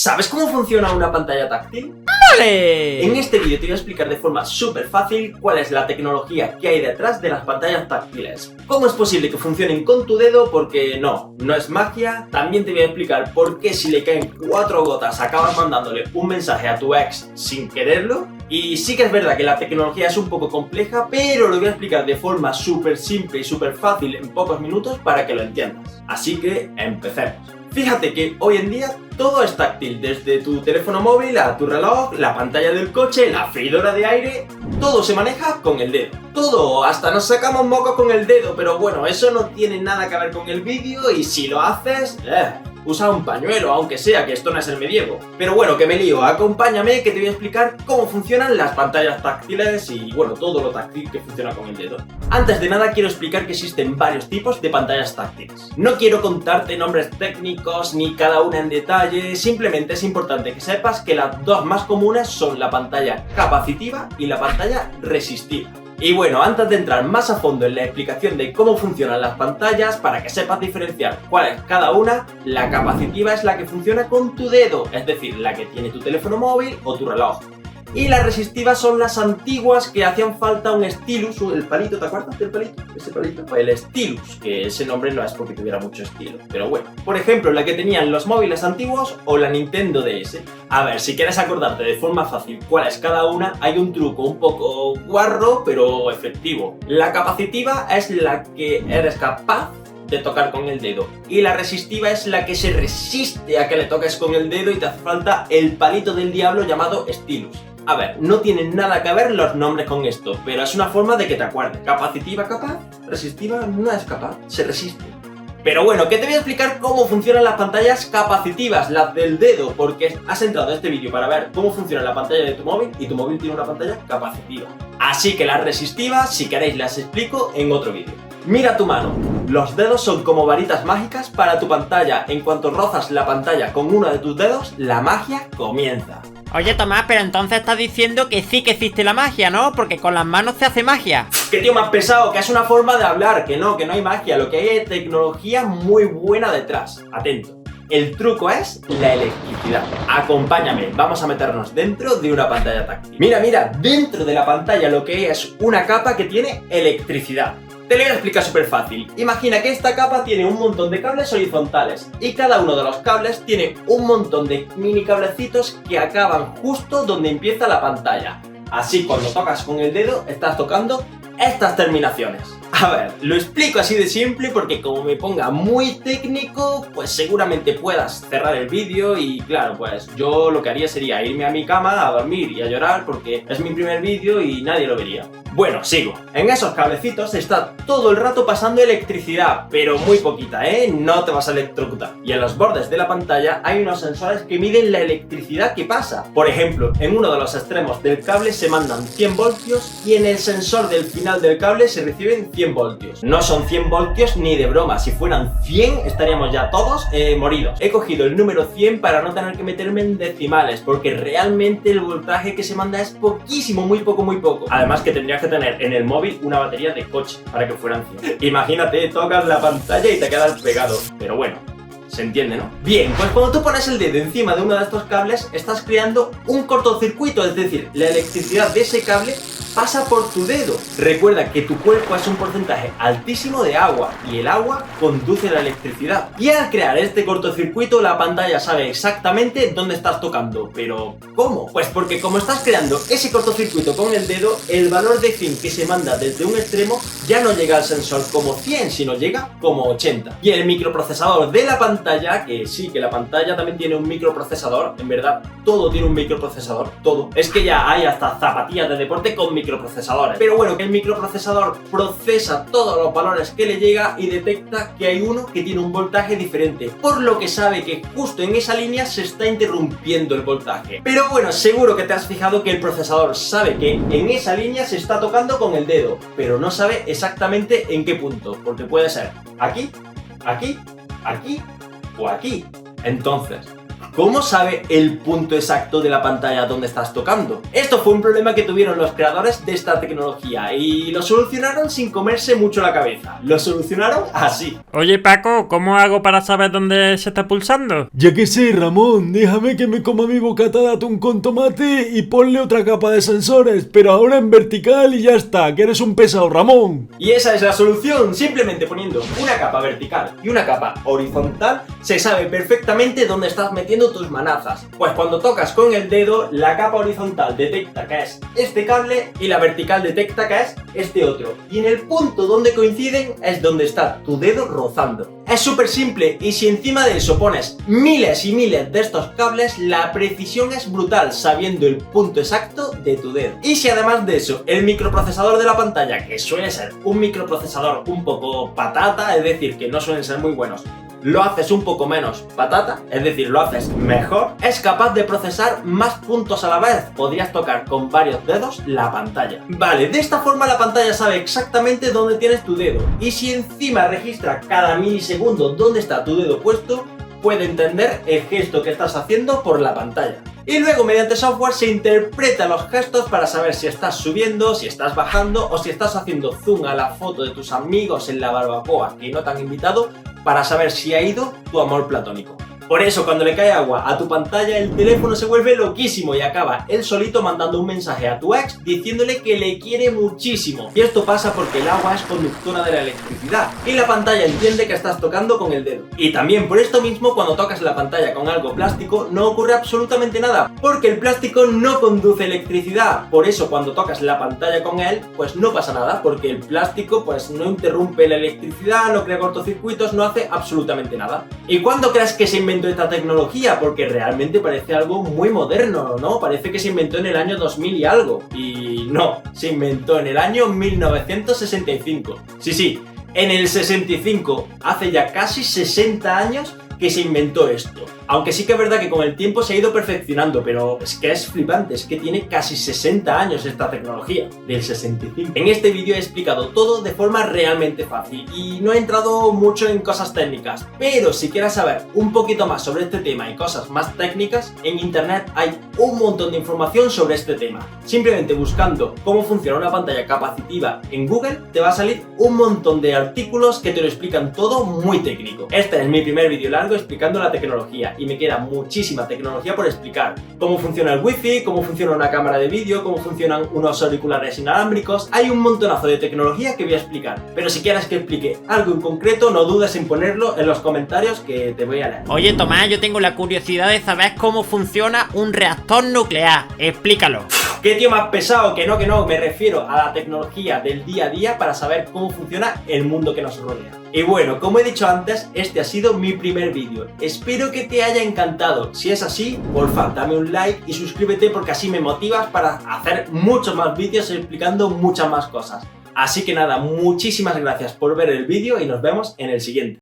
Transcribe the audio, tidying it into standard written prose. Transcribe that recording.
¿Sabes cómo funciona una pantalla táctil? ¡Vale! En este vídeo te voy a explicar de forma súper fácil cuál es la tecnología que hay detrás de las pantallas táctiles. ¿Cómo es posible que funcionen con tu dedo? Porque no es magia. También te voy a explicar por qué si le caen 4 gotas acabas mandándole un mensaje a tu ex sin quererlo. Y sí que es verdad que la tecnología es un poco compleja, pero lo voy a explicar de forma súper simple y súper fácil en pocos minutos para que lo entiendas. Así que empecemos. Fíjate que hoy en día todo es táctil, desde tu teléfono móvil a tu reloj, la pantalla del coche, la freidora de aire, todo se maneja con el dedo. Todo, hasta nos sacamos mocos con el dedo, pero bueno, eso no tiene nada que ver con el vídeo y si lo haces, usa un pañuelo, aunque sea, que esto no es el medievo. Pero bueno, que me lío, acompáñame que te voy a explicar cómo funcionan las pantallas táctiles y bueno, todo lo táctil que funciona con el dedo. Antes de nada quiero explicar que existen varios tipos de pantallas táctiles. No quiero contarte nombres técnicos ni cada una en detalle, simplemente es importante que sepas que las dos más comunes son la pantalla capacitiva y la pantalla resistiva. Y bueno, antes de entrar más a fondo en la explicación de cómo funcionan las pantallas, para que sepas diferenciar cuál es cada una, la capacitiva es la que funciona con tu dedo, es decir, la que tiene tu teléfono móvil o tu reloj. Y las resistivas son las antiguas que hacían falta un stylus, el palito, ¿te acuerdas del palito? Ese palito. El stylus, que ese nombre no es porque tuviera mucho estilo, pero bueno. Por ejemplo, la que tenían los móviles antiguos o la Nintendo DS. A ver, si quieres acordarte de forma fácil cuál es cada una, hay un truco un poco guarro, pero efectivo. La capacitiva es la que eres capaz de tocar con el dedo y la resistiva es la que se resiste a que le toques con el dedo y te hace falta el palito del diablo llamado stylus. A ver, no tienen nada que ver los nombres con esto, pero es una forma de que te acuerdes. Capacitiva capaz, resistiva no es capaz, se resiste. Pero bueno, que te voy a explicar cómo funcionan las pantallas capacitivas, las del dedo, porque has entrado a este vídeo para ver cómo funciona la pantalla de tu móvil y tu móvil tiene una pantalla capacitiva. Así que las resistivas, si queréis, las explico en otro vídeo. Mira tu mano. Los dedos son como varitas mágicas para tu pantalla. En cuanto rozas la pantalla con uno de tus dedos, la magia comienza. Oye Tomás, pero entonces estás diciendo que sí que existe la magia, ¿no? Porque con las manos se hace magia. ¡Qué tío más pesado! Que es una forma de hablar, que no hay magia. Lo que hay es tecnología muy buena detrás. Atento. El truco es la electricidad. Acompáñame, vamos a meternos dentro de una pantalla táctil. Mira, dentro de la pantalla lo que hay es una capa que tiene electricidad. Te lo voy a explicar súper fácil. Imagina que esta capa tiene un montón de cables horizontales y cada uno de los cables tiene un montón de mini cablecitos que acaban justo donde empieza la pantalla. Así cuando tocas con el dedo estás tocando estas terminaciones. A ver, lo explico así de simple porque como me ponga muy técnico, pues seguramente puedas cerrar el vídeo y claro, pues yo lo que haría sería irme a mi cama a dormir y a llorar porque es mi primer vídeo y nadie lo vería. Bueno, sigo. En esos cablecitos está todo el rato pasando electricidad, pero muy poquita, no te vas a electrocutar. Y en los bordes de la pantalla hay unos sensores que miden la electricidad que pasa. Por ejemplo, en uno de los extremos del cable se mandan 100 voltios y en el sensor del final del cable se reciben 100 voltios. No son 100 voltios ni de broma, si fueran 100 estaríamos ya todos moridos. He cogido el número 100 para no tener que meterme en decimales, porque realmente el voltaje que se manda es poquísimo, muy poco. Además que tendrías que tener en el móvil una batería de coche para que fueran 100. Imagínate, tocas la pantalla y te quedas pegado. Pero bueno, se entiende, ¿no? Bien, pues cuando tú pones el dedo encima de uno de estos cables, estás creando un cortocircuito, es decir, la electricidad de ese cable pasa por tu dedo. Recuerda que tu cuerpo es un porcentaje altísimo de agua y el agua conduce la electricidad. Y al crear este cortocircuito, la pantalla sabe exactamente dónde estás tocando. ¿Pero cómo? Pues porque como estás creando ese cortocircuito con el dedo, el valor de 100 que se manda desde un extremo ya no llega al sensor como 100, sino llega como 80. Y el microprocesador de la pantalla, que sí, que la pantalla también tiene un microprocesador, en verdad, todo tiene un microprocesador, todo. Es que ya hay hasta zapatillas de deporte con microprocesadores. Pero bueno, el microprocesador procesa todos los valores que le llega y detecta que hay uno que tiene un voltaje diferente, por lo que sabe que justo en esa línea se está interrumpiendo el voltaje. Pero bueno, seguro que te has fijado que el procesador sabe que en esa línea se está tocando con el dedo, pero no sabe exactamente en qué punto, porque puede ser aquí, aquí, aquí o aquí. Entonces, ¿cómo sabe el punto exacto de la pantalla donde estás tocando? Esto fue un problema que tuvieron los creadores de esta tecnología y lo solucionaron sin comerse mucho la cabeza. Lo solucionaron así. Oye Paco, ¿cómo hago para saber dónde se está pulsando? Ya que sé, Ramón, déjame que me coma mi bocata de atún con tomate y ponle otra capa de sensores, pero ahora en vertical y ya está, que eres un pesado, Ramón. Y esa es la solución, simplemente poniendo una capa vertical y una capa horizontal se sabe perfectamente dónde estás metiendo tus manazas. Pues cuando tocas con el dedo, la capa horizontal detecta que es este cable y la vertical detecta que es este otro. Y en el punto donde coinciden es donde está tu dedo rozando. Es súper simple y si encima de eso pones miles y miles de estos cables, la precisión es brutal sabiendo el punto exacto de tu dedo. Y si además de eso el microprocesador de la pantalla, que suele ser un microprocesador un poco patata, es decir, que no suelen ser muy buenos, lo haces un poco menos patata, es decir, lo haces mejor, es capaz de procesar más puntos a la vez. Podrías tocar con varios dedos la pantalla. Vale, de esta forma la pantalla sabe exactamente dónde tienes tu dedo. Y si encima registra cada milisegundo dónde está tu dedo puesto, puede entender el gesto que estás haciendo por la pantalla. Y luego mediante software se interpreta los gestos para saber si estás subiendo, si estás bajando o si estás haciendo zoom a la foto de tus amigos en la barbacoa que no te han invitado, para saber si ha ido tu amor platónico. Por eso cuando le cae agua a tu pantalla el teléfono se vuelve loquísimo y acaba él solito mandando un mensaje a tu ex diciéndole que le quiere muchísimo. Y esto pasa porque el agua es conductora de la electricidad y la pantalla entiende que estás tocando con el dedo. Y también por esto mismo cuando tocas la pantalla con algo plástico no ocurre absolutamente nada, porque el plástico no conduce electricidad. Por eso cuando tocas la pantalla con él pues no pasa nada, porque el plástico pues no interrumpe la electricidad, no crea cortocircuitos, no hace absolutamente nada. ¿Y cuándo crees que se inventó esta tecnología? Porque realmente parece algo muy moderno, ¿no? Parece que se inventó en el año 2000 y algo. Y no, se inventó en el año 1965. Sí, en el 65, hace ya casi 60 años que se inventó esto. Aunque sí que es verdad que con el tiempo se ha ido perfeccionando, pero es que es flipante, es que tiene casi 60 años esta tecnología, del 65. En este vídeo he explicado todo de forma realmente fácil y no he entrado mucho en cosas técnicas, pero si quieres saber un poquito más sobre este tema y cosas más técnicas, en internet hay un montón de información sobre este tema. Simplemente buscando cómo funciona una pantalla capacitiva en Google, te va a salir un montón de artículos que te lo explican todo muy técnico. Este es mi primer vídeo largo explicando la tecnología y me queda muchísima tecnología por explicar. Cómo funciona el wifi, cómo funciona una cámara de vídeo, cómo funcionan unos auriculares inalámbricos. Hay un montonazo de tecnología que voy a explicar, pero si quieres que explique algo en concreto no dudes en ponerlo en los comentarios que te voy a leer. Oye Tomás, yo tengo la curiosidad de saber cómo funciona un reactor nuclear. Explícalo. ¿Qué tío más pesado? Que no, me refiero a la tecnología del día a día para saber cómo funciona el mundo que nos rodea. Y bueno, como he dicho antes, este ha sido mi primer vídeo. Espero que te haya encantado. Si es así, porfa, dame un like y suscríbete porque así me motivas para hacer muchos más vídeos explicando muchas más cosas. Así que nada, muchísimas gracias por ver el vídeo y nos vemos en el siguiente.